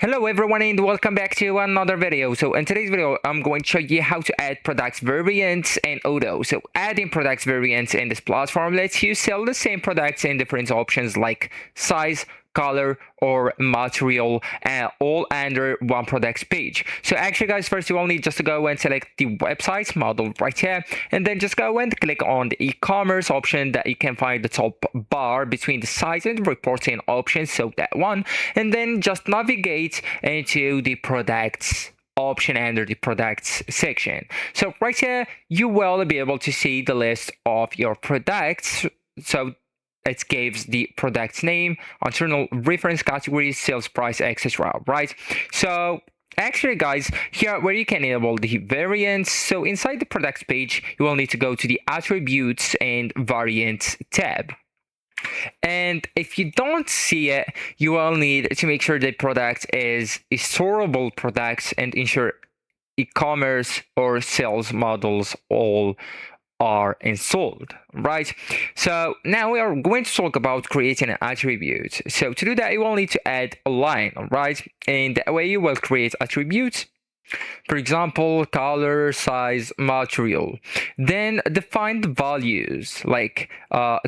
Hello everyone and welcome back to another video. So in today's video, I'm going to show you how to add products variants in Odoo. So adding products variants in this platform lets you sell the same products in different options like size, color, or material, all under one products page. So actually guys, first you will need just to go and select the website model right here, and then just go and click on the e-commerce option that you can find the top bar between the size and reporting options, so that one, and then just navigate into the products option under the products section. So right here you will be able to see the list of your products. So it gives the product's name, internal reference categories, sales price, etc. Right? So actually guys, here where you can enable the variants, so inside the products page you will need to go to the attributes and variants tab. And if you don't see it, you will need to make sure the product is a storeable products and ensure e-commerce or sales models all are installed, right? So now we are going to talk about creating an attribute. So to do that, you will need to add a line, right? And that way you will create attributes. For example, color, size, material. Then define the values like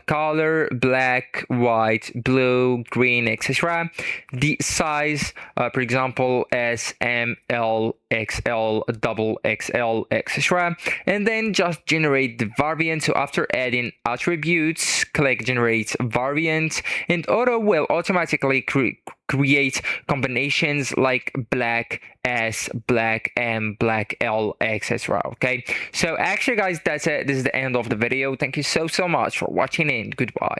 color, black, white, blue, green, etc. The size, for example, S, M, L, XL, double XL, etc. And then just generate the variant. So after adding attributes, click generate variant, and Odoo will automatically create combinations like black S, black M, black L, etc. Okay, so actually guys, that's it. This is the end of the video. Thank you so much for watching and goodbye.